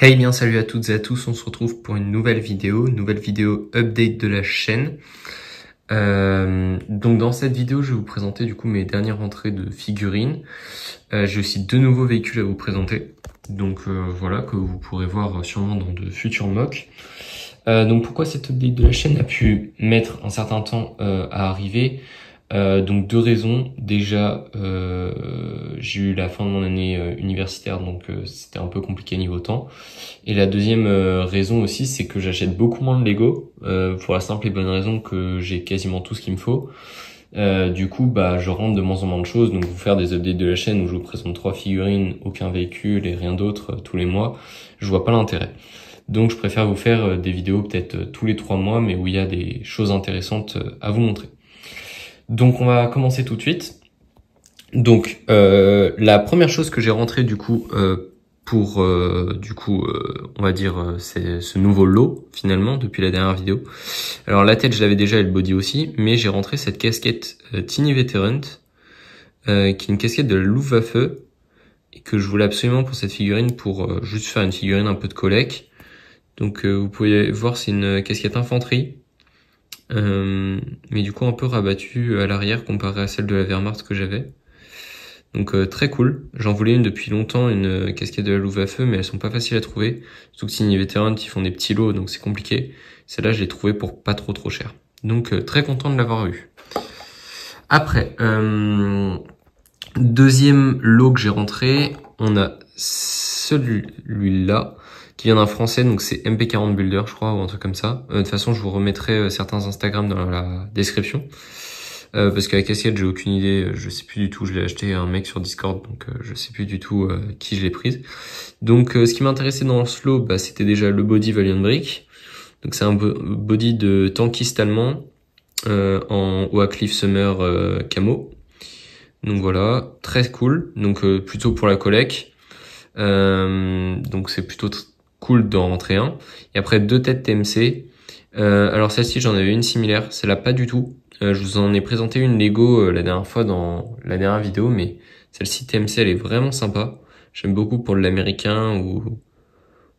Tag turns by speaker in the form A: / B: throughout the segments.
A: Hey bien salut à toutes et à tous, on se retrouve pour une nouvelle vidéo update de la chaîne. Donc dans cette vidéo je vais vous présenter du coup mes dernières rentrées de figurines. J'ai aussi deux nouveaux véhicules à vous présenter. Donc voilà, que vous pourrez voir sûrement dans de futurs mocks. Donc pourquoi cette update de la chaîne a pu mettre un certain temps à arriver? Donc deux raisons. Déjà, j'ai eu la fin de mon année universitaire, donc c'était un peu compliqué niveau temps. Et la deuxième raison aussi, c'est que j'achète beaucoup moins de Lego, pour la simple et bonne raison que j'ai quasiment tout ce qu'il me faut. Du coup, je rentre de moins en moins de choses, donc vous faire des updates de la chaîne où je vous présente 3 figurines, aucun véhicule et rien d'autre tous les mois, je vois pas l'intérêt. Donc je préfère vous faire des vidéos peut-être tous les 3 mois, mais où il y a des choses intéressantes à vous montrer. Donc on va commencer tout de suite. Donc la première chose que j'ai rentré du coup pour on va dire c'est ce nouveau lot finalement depuis la dernière vidéo. Alors la tête je l'avais déjà et le body aussi, mais j'ai rentré cette casquette Tiny Veteran qui est une casquette de la Luftwaffe et que je voulais absolument pour cette figurine pour juste faire une figurine un peu de collect. Donc vous pouvez voir c'est une casquette infanterie. Mais du coup un peu rabattue à l'arrière comparé à celle de la Wehrmacht que j'avais. Donc très cool. J'en voulais une depuis longtemps, une casquette de la Luftwaffe, mais elles sont pas faciles à trouver. Surtout que Tiny Veteran, ils font des petits lots, donc c'est compliqué. Celle-là, je l'ai trouvée pour pas trop cher. Donc très content de l'avoir eu. Après, deuxième lot que j'ai rentré, on a celui-là qui vient d'un français, donc c'est MP40 Builder je crois, ou un truc comme ça. De toute façon je vous remettrai certains Instagram dans la description, parce qu'avec casquette j'ai aucune idée, je sais plus du tout, je l'ai acheté à un mec sur Discord, donc je sais plus du tout qui je l'ai prise. Donc ce qui m'intéressait dans ce lot, c'était déjà le body Valiant Brick, donc c'est un body de tankiste allemand en Oakleaf Summer camo. Donc voilà, très cool, donc plutôt pour la collect. Donc c'est plutôt cool d'en rentrer un. Et après deux têtes TMC. Alors celle-ci j'en avais une similaire, celle-là pas du tout. Je vous en ai présenté une Lego la dernière fois dans la dernière vidéo, mais celle-ci TMC elle est vraiment sympa. J'aime beaucoup pour de l'américain ou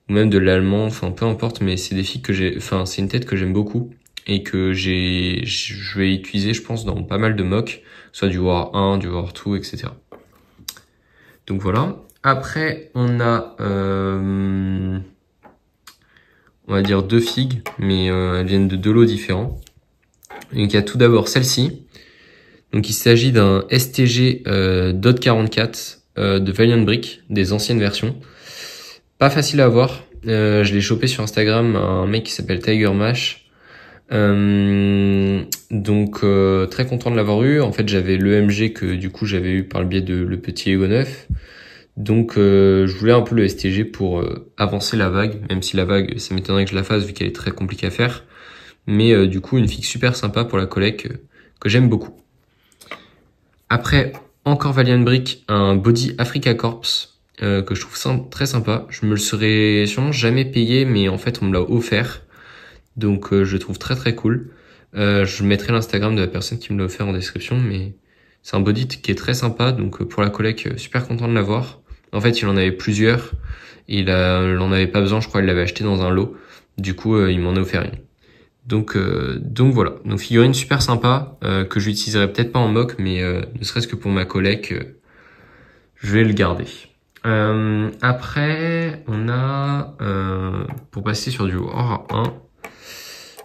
A: même de l'allemand, enfin peu importe, mais c'est des figues que c'est une tête que j'aime beaucoup et que je vais utiliser je pense dans pas mal de mocks, soit du War 1, du War 2, etc. Donc voilà. Après, on a, on va dire deux figues, mais elles viennent de deux lots différents. Donc il y a tout d'abord celle-ci. Donc il s'agit d'un STG DOT 44 de Valiant Brick, des anciennes versions. Pas facile à avoir. Je l'ai chopé sur Instagram, un mec qui s'appelle Tiger Mash. Donc très content de l'avoir eu. En fait j'avais l'EMG que du coup j'avais eu par le biais de le petit Ego 9. Donc je voulais un peu le STG pour avancer la vague, même si la vague ça m'étonnerait que je la fasse vu qu'elle est très compliquée à faire. Mais du coup une figue super sympa pour la collect que j'aime beaucoup. Après encore Valiant Brick, un body Africa Corps que je trouve très sympa. Je me le serais sûrement jamais payé, mais en fait on me l'a offert. Donc je le trouve très cool. Je mettrai l'Instagram de la personne qui me l'a offert en description, mais c'est un body qui est très sympa, donc pour la collect, super content de l'avoir. En fait, il en avait plusieurs, et il en avait pas besoin, je crois, il l'avait acheté dans un lot. Du coup, il m'en a offert une. Donc voilà, donc figurine super sympa, que j'utiliserai peut-être pas en mock, mais ne serait-ce que pour ma collect, je vais le garder. Après, on a, pour passer sur du War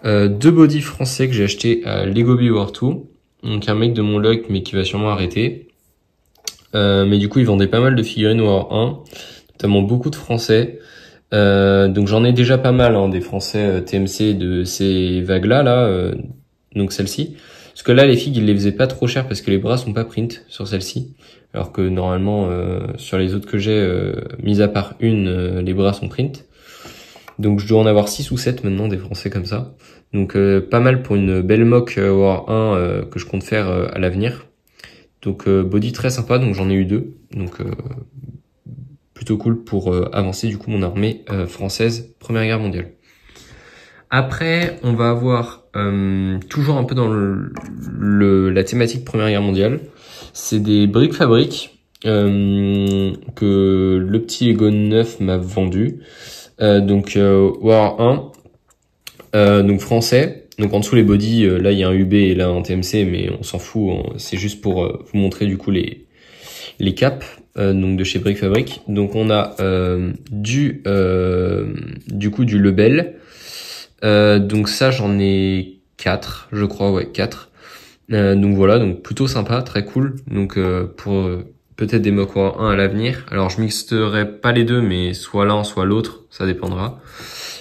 A: 1, deux bodies français que j'ai acheté à Lego Be War 2. Donc un mec de mon luck, mais qui va sûrement arrêter. Mais du coup, il vendait pas mal de figurines War 1, notamment beaucoup de français. Donc j'en ai déjà pas mal, des français TMC de ces vagues-là, donc celle-ci. Parce que là, les figues, ils les faisaient pas trop cher parce que les bras sont pas print sur celle-ci. Alors que normalement, sur les autres que j'ai, mis à part une, les bras sont print. Donc je dois en avoir 6 ou 7 maintenant des français comme ça. Donc pas mal pour une belle mock War 1 que je compte faire à l'avenir. Donc body très sympa, donc j'en ai eu deux. Donc plutôt cool pour avancer du coup mon armée française Première Guerre mondiale. Après on va avoir toujours un peu dans la thématique Première Guerre mondiale. C'est des briques fabriques. que le petit Lego 9 m'a vendu. Donc War 1, donc français. Donc en dessous les bodies, là il y a un UB et là un TMC, mais on s'en fout. C'est juste pour vous montrer du coup les caps donc de chez Brick Fabric. Donc on a du coup du Lebel. Donc ça j'en ai 4, je crois, ouais 4. Donc voilà, donc plutôt sympa, très cool. Donc pour peut-être des mock War 1 à l'avenir. Alors je mixerai pas les deux, mais soit l'un soit l'autre, ça dépendra.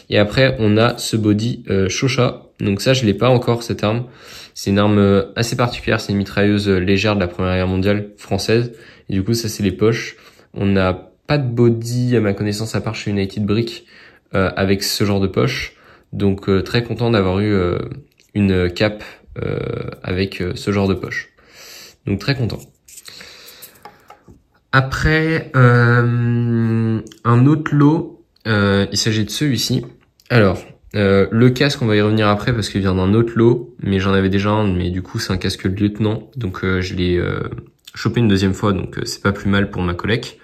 A: Et après on a ce body Shosha. Donc ça je l'ai pas encore cette arme. C'est une arme assez particulière, c'est une mitrailleuse légère de la Première Guerre mondiale française. Et du coup ça c'est les poches. On n'a pas de body à ma connaissance à part chez United Brick avec ce genre de poche. Donc très content d'avoir eu une cape avec ce genre de poche. Donc très content. Après un autre lot, il s'agit de celui-ci. Alors le casque, on va y revenir après parce qu'il vient d'un autre lot, mais j'en avais déjà un, mais du coup c'est un casque de lieutenant, donc je l'ai chopé une deuxième fois, donc c'est pas plus mal pour ma collecte.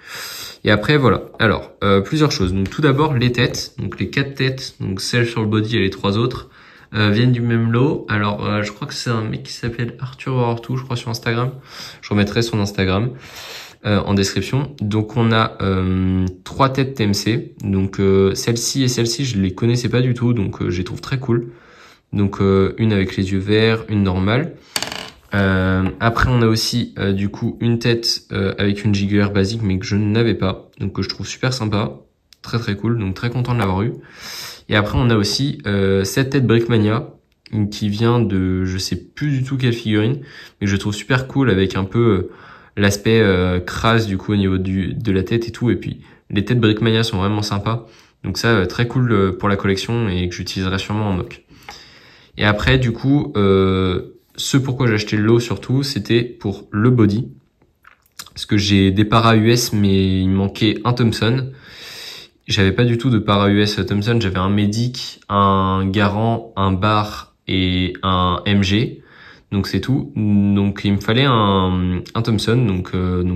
A: Et après voilà, alors plusieurs choses. Donc tout d'abord les têtes, donc les 4 têtes, donc celle sur le body et les 3 autres viennent du même lot. Alors je crois que c'est un mec qui s'appelle Arthur Warhortou, je crois, sur Instagram. Je remettrai son Instagram en description. Donc on a 3 têtes TMC. Donc celle-ci et celle-ci, je les connaissais pas du tout, donc je les trouve très cool. Donc une avec les yeux verts, une normale. Après on a aussi du coup une tête avec une jigulaire basique mais que je n'avais pas, donc que je trouve super sympa, très très cool, donc très content de l'avoir eu. Et après on a aussi cette tête Brickmania qui vient de je sais plus du tout quelle figurine, mais que je trouve super cool avec un peu l'aspect crasse du coup au niveau de la tête et tout. Et puis les têtes Brickmania sont vraiment sympas, donc ça très cool pour la collection et que j'utiliserai sûrement en mock. Et après du coup ce pourquoi j'ai acheté le lot surtout, c'était pour le body. Parce que j'ai des para US, mais il me manquait un Thompson. J'avais pas du tout de para US Thompson, j'avais un Medic, un Garand, un Bar et un MG. Donc c'est tout. Donc il me fallait un Thompson, donc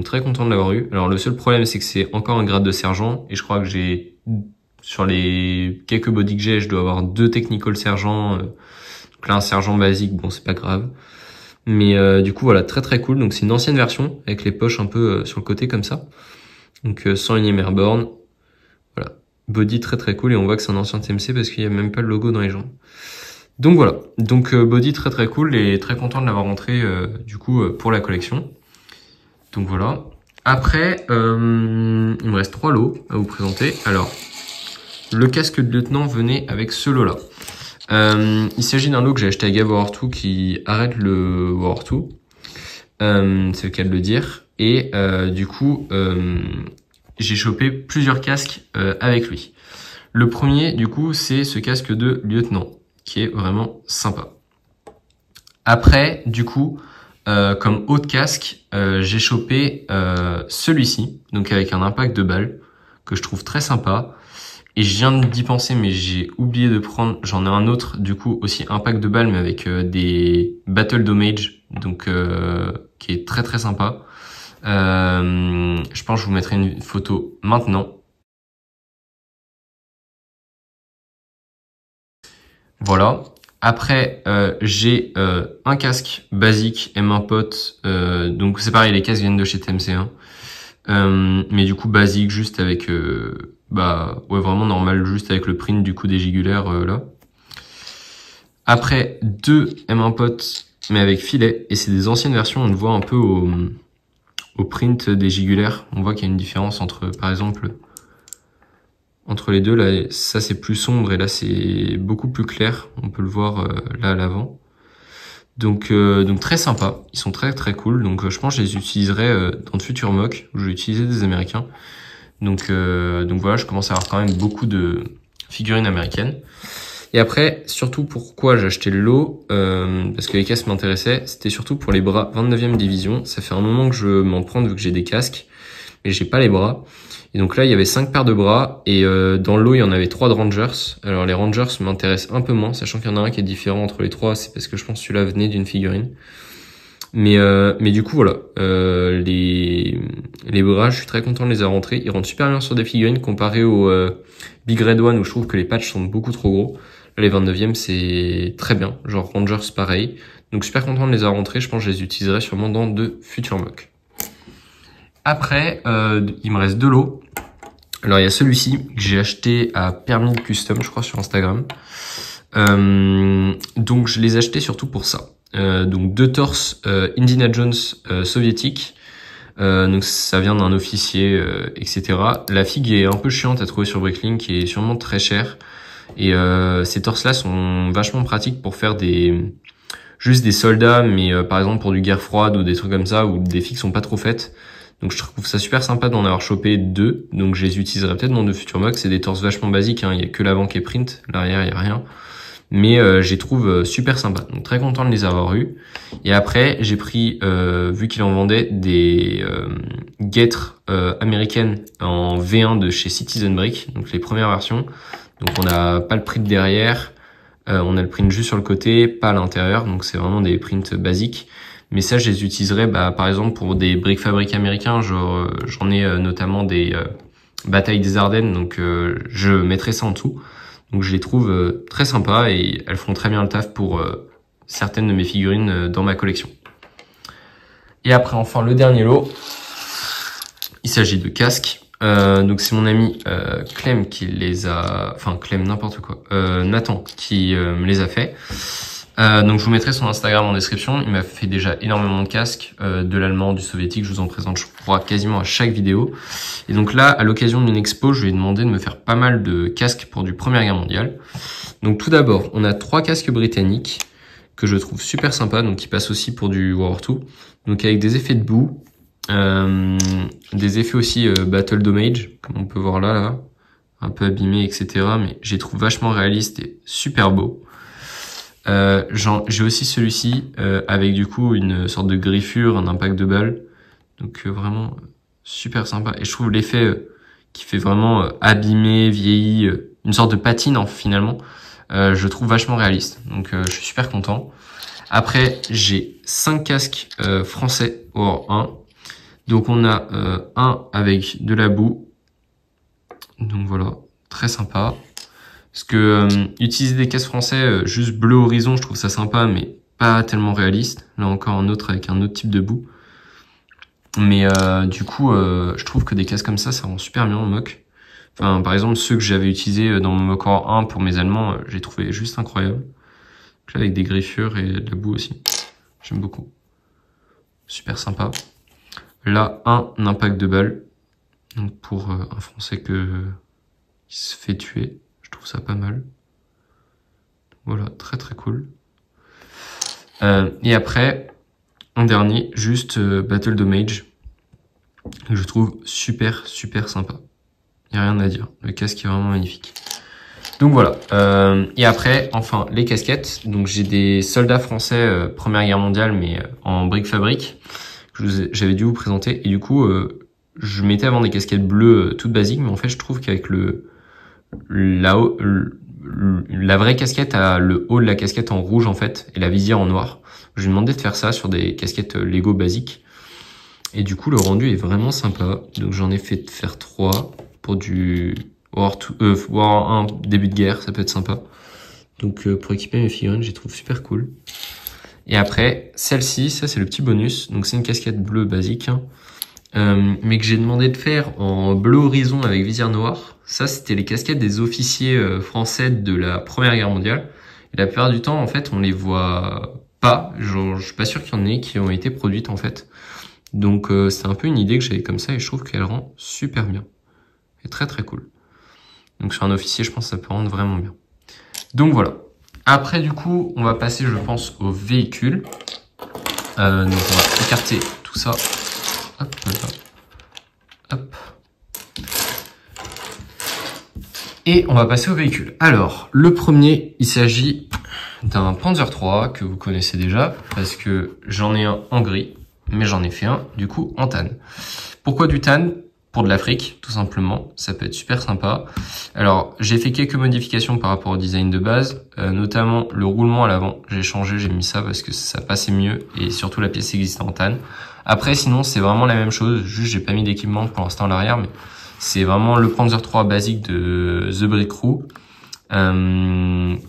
A: très content de l'avoir eu. Alors le seul problème c'est que c'est encore un grade de sergent, et je crois que j'ai, sur les quelques body que j'ai, je dois avoir 2 technical sergents. Donc là un sergent basique, bon c'est pas grave. Mais du coup voilà, très très cool. Donc c'est une ancienne version avec les poches un peu sur le côté comme ça. Donc 101e Airborne. Voilà, body très très cool, et on voit que c'est un ancien TMC parce qu'il n'y a même pas le logo dans les jambes. Donc voilà, donc body très très cool et très content de l'avoir rentré du coup pour la collection. Donc voilà. Après, il me reste 3 lots à vous présenter. Alors, le casque de lieutenant venait avec ce lot là. Il s'agit d'un lot que j'ai acheté à Gab Warhortou qui arrête le Warhortou, c'est le cas de le dire. Et du coup, j'ai chopé plusieurs casques avec lui. Le premier, du coup, c'est ce casque de lieutenant qui est vraiment sympa. Après, du coup, comme autre casque, j'ai chopé celui-ci, donc avec un impact de balle que je trouve très sympa. Et je viens d'y penser, mais j'ai oublié de prendre, j'en ai un autre, du coup, aussi impact de balle, mais avec des battle damage, donc qui est très très sympa. Je pense que je vous mettrai une photo maintenant. Voilà. Après, j'ai un casque basique M1 Pot, donc c'est pareil, les casques viennent de chez TMC1. Mais du coup basique, juste avec ouais, vraiment normal, juste avec le print du coup des jigulaires là. Après 2 M1 Pot mais avec filet, et c'est des anciennes versions, on le voit un peu au print des jigulaires. On voit qu'il y a une différence entre, par exemple, entre les deux, là ça c'est plus sombre et là c'est beaucoup plus clair, on peut le voir là à l'avant. Donc très sympa, ils sont très très cool, donc je pense que je les utiliserai dans de futurs mock, où je vais utiliser des américains. Donc voilà, je commence à avoir quand même beaucoup de figurines américaines. Et après, surtout pourquoi j'ai acheté le lot, parce que les casques m'intéressaient, c'était surtout pour les bras 29e division. Ça fait un moment que je m'en prends vu que j'ai des casques, mais j'ai pas les bras. Et donc là, il y avait 5 paires de bras, et dans le lot, il y en avait 3 de Rangers. Alors les Rangers m'intéressent un peu moins, sachant qu'il y en a un qui est différent entre les 3, c'est parce que je pense que celui-là venait d'une figurine. Mais du coup voilà, les bras, je suis très content de les avoir rentrés. Ils rentrent super bien sur des figurines comparé au Big Red One où je trouve que les patchs sont beaucoup trop gros. Là, les 29e c'est très bien, genre Rangers pareil. Donc super content de les avoir rentrés, je pense que je les utiliserai sûrement dans de futurs mocks. Après, il me reste 2 lots. Alors il y a celui-ci que j'ai acheté à Permis Custom, je crois, sur Instagram. Donc je les ai achetés surtout pour ça. Donc 2 torses Indiana Jones soviétiques. Donc ça vient d'un officier, etc. La figue est un peu chiante à trouver sur Bricklink et est sûrement très chère. Et ces torses-là sont vachement pratiques pour faire juste des soldats, mais par exemple pour du guerre froide ou des trucs comme ça, où des figues sont pas trop faites. Donc je trouve ça super sympa d'en avoir chopé 2. Donc je les utiliserai peut-être dans de futurs mocks. C'est des torses vachement basiques, hein. Il y a que l'avant qui est print, l'arrière il y a rien. Mais je les trouve super sympas. Donc très content de les avoir eus. Et après j'ai pris, vu qu'il en vendait, des guêtres américaines en V1 de chez Citizen Brick, donc les premières versions. Donc on n'a pas le print derrière, on a le print juste sur le côté, pas à l'intérieur. Donc c'est vraiment des prints basiques. Mais ça, je les utiliserai, par exemple, pour des brick fabriques américains. J'en ai notamment des batailles des Ardennes, donc je mettrai ça en dessous. Donc je les trouve très sympas et elles font très bien le taf pour certaines de mes figurines dans ma collection. Et après, enfin, le dernier lot, il s'agit de casques. Donc c'est mon ami Clem qui les a... Enfin, Clem, n'importe quoi. Nathan qui me les a fait. Donc je vous mettrai son Instagram en description. Il m'a fait déjà énormément de casques, de l'allemand, du soviétique. Je vous en présente, je crois, quasiment à chaque vidéo. Et donc là, à l'occasion d'une expo, je lui ai demandé de me faire pas mal de casques pour du Première Guerre mondiale. Donc tout d'abord, on a 3 casques britanniques que je trouve super sympas, donc qui passent aussi pour du World War II. Donc avec des effets de boue, des effets aussi Battle Damage, comme on peut voir là, un peu abîmés, etc. Mais je les trouve vachement réalistes et super beaux. J'ai aussi celui-ci avec du coup une sorte de griffure, un impact de balle, donc vraiment super sympa. Et je trouve l'effet qui fait vraiment abîmé, vieilli, une sorte de patine finalement, je trouve vachement réaliste. Donc je suis super content. Après j'ai 5 casques français War 1. Donc on a un avec de la boue, donc voilà, très sympa. Parce que utiliser des casques français juste bleu horizon, je trouve ça sympa, mais pas tellement réaliste. Là encore un autre avec un autre type de boue. Mais du coup, je trouve que des casques comme ça rend super bien en mock. Enfin, par exemple, ceux que j'avais utilisés dans mon mock War 1 pour mes Allemands, j'ai trouvé juste incroyable. Là, avec des griffures et de la boue aussi. J'aime beaucoup. Super sympa. Là, un impact de balle. Donc pour un Français qui se fait tuer. Je trouve ça pas mal. Voilà, très très cool. Et après, en dernier, juste Battle Damage. Que je trouve super super sympa. Il n'y a rien à dire. Le casque est vraiment magnifique. Donc voilà. Et après, enfin, les casquettes. Donc j'ai des soldats français Première Guerre mondiale, mais en brick fabrique. J'avais dû vous présenter. Et du coup, je mettais avant des casquettes bleues toutes basiques, mais en fait, je trouve qu'avec la vraie casquette a le haut de la casquette en rouge en fait et la visière en noir. Je lui ai demandé de faire ça sur des casquettes Lego basiques et du coup le rendu est vraiment sympa. Donc j'en ai fait faire 3 pour du War 1 début de guerre, ça peut être sympa. Donc pour équiper mes figurines, je les trouve super cool. Et après celle-ci, ça c'est le petit bonus. Donc c'est une casquette bleue basique, mais que j'ai demandé de faire en bleu horizon avec visière noire. Ça, c'était les casquettes des officiers français de la Première Guerre mondiale. Et la plupart du temps, en fait, on les voit pas. Genre, je suis pas sûr qu'il y en ait qui ont été produites, en fait. Donc, c'est un peu une idée que j'avais comme ça et je trouve qu'elle rend super bien. Et très très cool. Donc, sur un officier, je pense que ça peut rendre vraiment bien. Donc, voilà. Après, du coup, on va passer, je pense, au véhicule. Donc, on va écarter tout ça. Hop, là. Hop. Et on va passer au véhicule. Alors, le premier, il s'agit d'un Panzer III que vous connaissez déjà, parce que j'en ai un en gris, mais j'en ai fait un, du coup, en tan. Pourquoi du tan? pour de l'Afrique, tout simplement. Ça peut être super sympa. Alors, j'ai fait quelques modifications par rapport au design de base, notamment le roulement à l'avant. J'ai changé, j'ai mis ça parce que ça passait mieux et surtout la pièce existe en tanne. Après, sinon, c'est vraiment la même chose. Juste, j'ai pas mis d'équipement pour l'instant à l'arrière, mais c'est vraiment le Panzer III basique de The Brick Crew,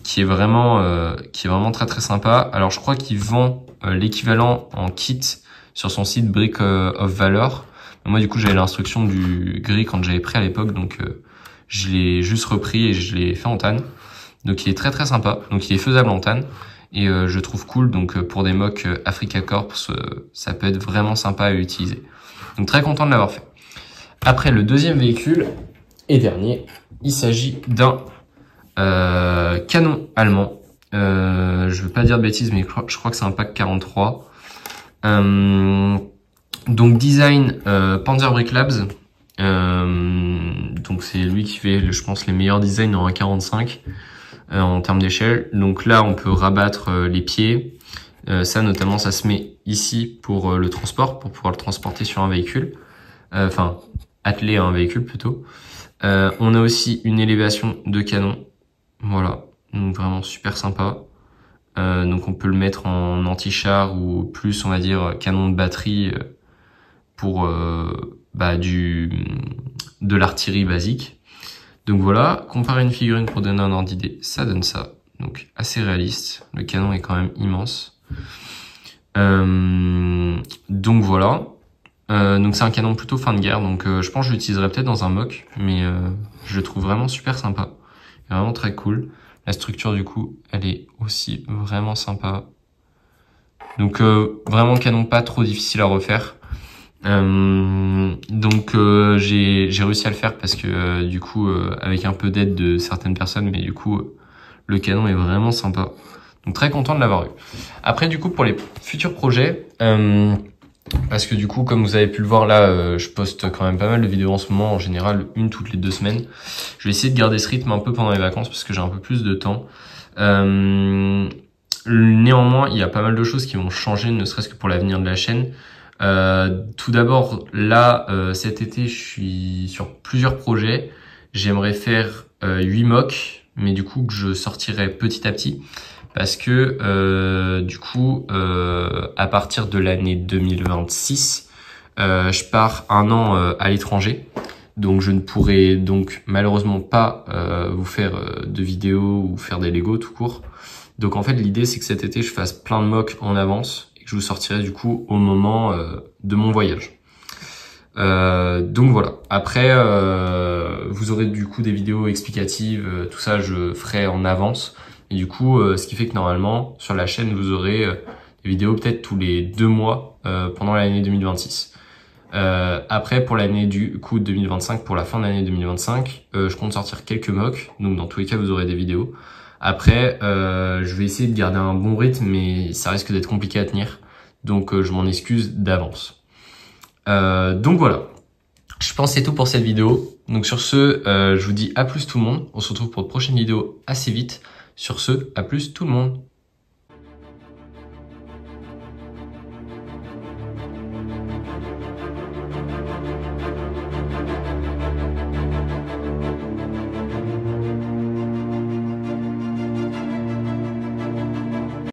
A: qui est vraiment très très sympa. Alors, je crois qu'il vend l'équivalent en kit sur son site Brick of Valor. Moi, du coup, j'avais l'instruction du gris quand j'avais pris à l'époque, donc je l'ai juste repris et je l'ai fait en tanne. Donc, il est très très sympa. Donc, il est faisable en tanne et je trouve cool. Donc, pour des mocks Africa Corps, ça peut être vraiment sympa à utiliser. Donc, très content de l'avoir fait. Après, le deuxième véhicule et dernier, il s'agit d'un canon allemand. Je veux pas dire de bêtises, mais je crois que c'est un pack 43. Donc design Panzer Brick Labs, donc c'est lui qui fait, je pense, les meilleurs designs en 1.45 en termes d'échelle. Donc là, on peut rabattre les pieds. Ça, notamment, ça se met ici pour le transport, pour pouvoir le transporter sur un véhicule, enfin atteler à un véhicule plutôt. On a aussi une élévation de canon, voilà, donc vraiment super sympa. Donc on peut le mettre en anti-char ou plus, on va dire, canon de batterie pour de l'artillerie basique. Donc voilà, comparer une figurine pour donner un ordre d'idée, ça donne ça. Donc assez réaliste, le canon est quand même immense. Donc voilà. Donc c'est un canon plutôt fin de guerre, donc je pense que je l'utiliserai peut-être dans un mock, mais je le trouve vraiment super sympa. Vraiment très cool. La structure du coup, elle est aussi vraiment sympa. Donc vraiment canon pas trop difficile à refaire. Donc j'ai réussi à le faire parce que du coup avec un peu d'aide de certaines personnes, mais du coup le canon est vraiment sympa. Donc très content de l'avoir eu. Après du coup pour les futurs projets, parce que du coup comme vous avez pu le voir là, je poste quand même pas mal de vidéos en ce moment, en général une toutes les 2 semaines. Je vais essayer de garder ce rythme un peu pendant les vacances parce que j'ai un peu plus de temps. Néanmoins, il y a pas mal de choses qui vont changer, ne serait-ce que pour l'avenir de la chaîne. Tout d'abord, là, cet été, je suis sur plusieurs projets. J'aimerais faire 8 mocks, mais du coup, que je sortirai petit à petit. Parce que, du coup, à partir de l'année 2026, je pars 1 an à l'étranger. Donc, je ne pourrai donc malheureusement pas vous faire de vidéos ou faire des Lego tout court. Donc, en fait, l'idée, c'est que cet été, je fasse plein de mocks en avance. Je vous sortirai du coup au moment de mon voyage. Donc voilà. Après, vous aurez du coup des vidéos explicatives, tout ça je ferai en avance. Et du coup, ce qui fait que normalement sur la chaîne vous aurez des vidéos peut-être tous les 2 mois pendant l'année 2026. Après pour l'année du coup 2025, pour la fin de l'année 2025, je compte sortir quelques mocks. Donc dans tous les cas vous aurez des vidéos. Après, je vais essayer de garder un bon rythme, mais ça risque d'être compliqué à tenir. Donc, je m'en excuse d'avance. Donc voilà. Je pense que c'est tout pour cette vidéo. Donc sur ce, je vous dis à plus tout le monde. On se retrouve pour de prochaines vidéos assez vite. Sur ce, à plus tout le monde.